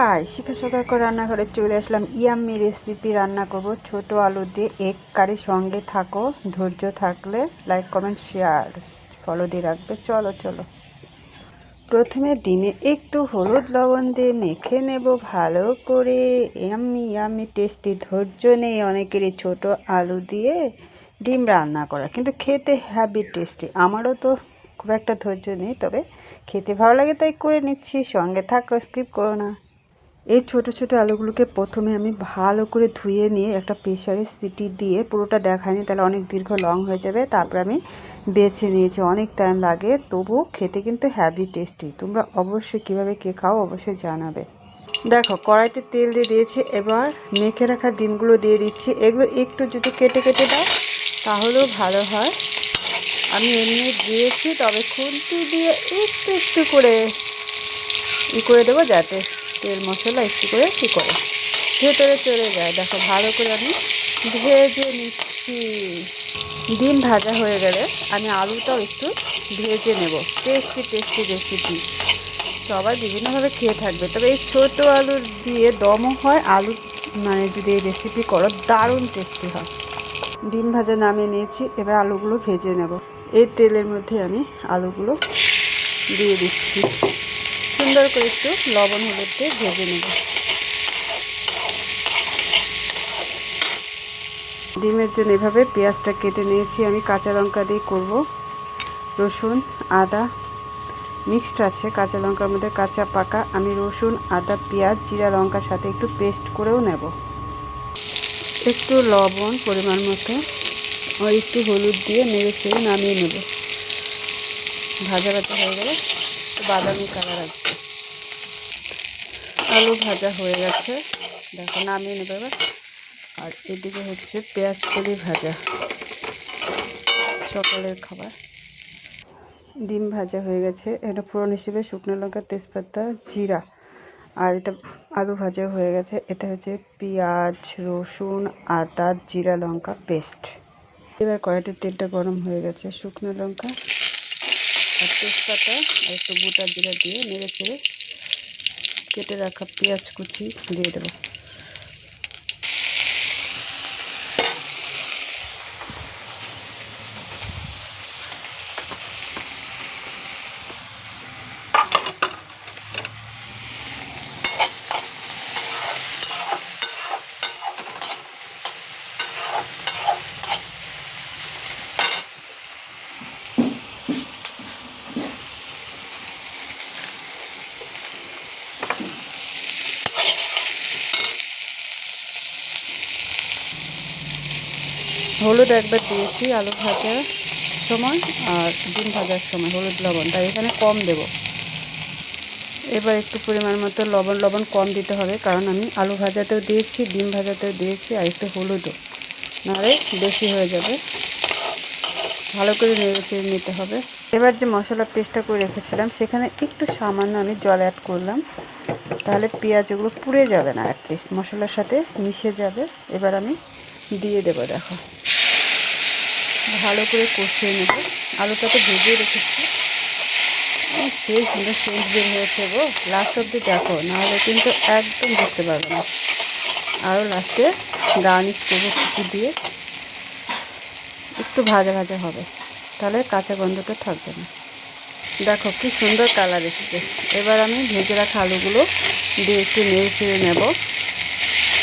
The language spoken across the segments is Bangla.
হাই, শিখা সরকার রান্নাঘরে চলে আসলাম। ইয়াম্মি রেসিপি রান্না করব ছোট আলু দিয়ে এগ কারি। সঙ্গে থাকো, ধৈর্য থাকলে লাইক কমেন্ট শেয়ার ফলো দিয়ে রাখবে। চলো চলো। প্রথমে ডিমে একটু হলুদ লবণ দিয়ে মেখে নেব ভালো করে। Yummy yummy tasty. ধৈর্য নেই অনেকেরই ছোট আলু দিয়ে ডিম রান্না করা, কিন্তু খেতে হ্যাভি টেস্টি। আমারও তো খুব একটা ধৈর্য নেই, তবে খেতে ভালো লাগে তাই করে নিচ্ছি। সঙ্গে থাকো, স্কিপ করো না। এই ছোট ছোট আলুগুলোকে প্রথমে আমি ভালো করে ধুয়ে নিয়ে একটা প্রেসারে সিটি দিয়ে, পুরোটা দেখায়নি তাহলে অনেক দীর্ঘ লং হয়ে যাবে, তারপর আমি বেছে নিয়েছি। অনেক টাইম লাগে, তবু খেতে কিন্তু হ্যাভি টেস্টি। তোমরা অবশ্যই কীভাবে কে খাও অবশ্যই জানাবে। দেখো, কড়াইতে তেল দিয়ে দিয়েছি। এবার মেখে রাখা ডিমগুলো দিয়ে দিচ্ছি। এগুলো একটু যদি কেটে কেটে দাও তাহলেও ভালো হয়। আমি এমনি দিয়েছি, তবে খুন্তি দিয়ে একটু একটু করে করে দেবো, যাতে তেল মশলা একটু করে ভেতরে চলে যায়। দেখো, ভালো করে আমি ভেজে নিচ্ছি। ডিম ভাজা হয়ে গেলে আমি আলুটাও একটু ভেজে নেব। টেস্টি টেস্টি রেসিপি, সবাই বিভিন্নভাবে খেয়ে থাকবে, তবে এই ছোটো আলু দিয়ে দমও হয়। আলু যদি এই রেসিপি করো দারুণ টেস্টি হয়। ডিম ভাজা নামিয়ে নিয়েছি। এবার আলুগুলো ভেজে নেব। এই তেলের মধ্যে আমি আলুগুলো দিয়ে দিচ্ছি। সুন্দর করে একটু লবণ হলুদ দিয়ে ভেজে নেব। ডিমের জন্য এভাবে পেঁয়াজটা কেটে নিয়েছি আমি। কাঁচা লঙ্কা দিয়ে করব। রসুন আদা মিক্সড আছে, কাঁচা লঙ্কার মধ্যে কাঁচা পাকা। আমি রসুন আদা পেঁয়াজ জিরা লঙ্কার সাথে একটু পেস্ট করেও নেব। একটু লবণ পরিমাণ মতো আর একটু হলুদ দিয়ে নেড়ে চেড়ে নামিয়ে নেব। ভাজা ভাজা হয়ে গেলে বাদামি কালার আসবে। আলু ভাজা হয়ে গেছে, দেখো নামিয়ে নেবে এবার। আর এদিকে হচ্ছে পেঁয়াজ কলি ভাজা, সকালের খাবার। ডিম ভাজা হয়ে গেছে। এটা ফোড়ন হিসেবে শুকনো লঙ্কা তেজপাতা জিরা। আর এটা আলু ভাজা হয়ে গেছে। এটা হচ্ছে পেঁয়াজ রসুন আদা জিরা লঙ্কা পেস্ট। এবার কড়াইতে তেলটা গরম হয়ে গেছে। শুকনো লঙ্কা আর তেজপাতা আর একটু গোটা জিরা দিয়ে নেড়ে চেড়ে কেটে রাখা পেঁয়াজ কুচি দিয়ে দেবো। হলুদ একবার দিয়েছি আলু ভাজার সময়, আর ডিম ভাজার সময় হলুদ লবণ, তাই এখানে কম দেব। এবার একটু পরিমাণ মতো লবণ কম দিতে হবে, কারণ আমি আলু ভাজাতেও দিয়েছি ডিম ভাজাতেও দিয়েছি, আর একটু হলুদও, নাহলে বেশি হয়ে যাবে। ভালো করে নেড়ে চেড়ে নিতে হবে। এবার যে মশলা পেস্টটা করে রেখেছিলাম সেখানে একটু সামান্য আমি জল অ্যাড করলাম, তাহলে পেঁয়াজগুলো পুড়ে যাবে না, অ্যাটলিস্ট মশলার সাথে মিশে যাবে। এবার আমি দিয়ে দেবো। দেখো, ভালো করে কষিয়ে নেব। আলুটা তো ভেজে রেখেছি। সেই সুন্দর সেন্ট বের হয়েছে গো। লাস্ট অবধি দেখো, নাহলে কিন্তু একদম বুঝতে পারবে না। আরও লাস্টে গার্নিশ করবো কিছু দিয়ে। একটু ভাজা ভাজা হবে, তাহলে কাঁচা গন্ধটা থাকবে না। দেখো কি সুন্দর কালার এসেছে। এবার আমি ভেজে রাখা আলুগুলো দিয়ে একটু নেড়ে চেড়ে নেব।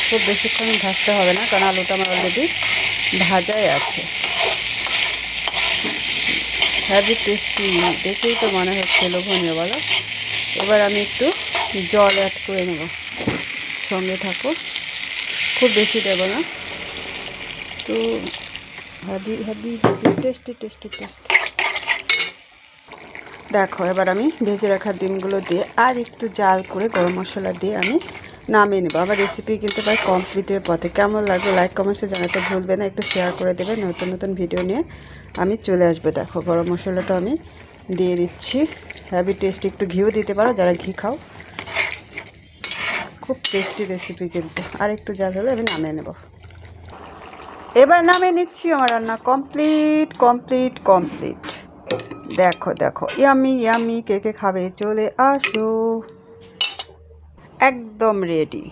খুব বেশিক্ষণ ভাজতে হবে না, কারণ আলুটা আমার অলরেডি ভাজাই আছে। হ্যাভি টেস্টি, দেখেই তো মনে হচ্ছে লোভনীয়, বলো। এবার আমি একটু জল অ্যাড করে নেব। সঙ্গে থাকো, খুব বেশি দেবো না, তো heavy heavy tasty tasty tasty. দেখো, এবার আমি ভেজে রাখা ডিমগুলো দিয়ে আর একটু জাল করে গরম মশলা দিয়ে আমি নামিয়ে নেবো। আমার রেসিপি কিন্তু প্রায় কমপ্লিটের পথে। কেমন লাগবে লাইক কমেন্টসে জানাতে ভুলবে না, একটু শেয়ার করে দেবে। নতুন নতুন ভিডিও নিয়ে আমি চলে আসবো। দেখো, গরম মশলাটা আমি দিয়ে দিচ্ছি। হ্যাভি টেস্টি, একটু ঘিও দিতে পারো যারা ঘি খাও। খুব টেস্টি রেসিপি কিন্তু। আর একটু জাল হলে আমি নামিয়ে নেব। এবার নামিয়ে নিচ্ছি। আমার রান্না কমপ্লিট কমপ্লিট কমপ্লিট। দেখো দেখো, ইয়ামি ইয়ামি, কে কে খাবে চলে আসো। একদম রেডি।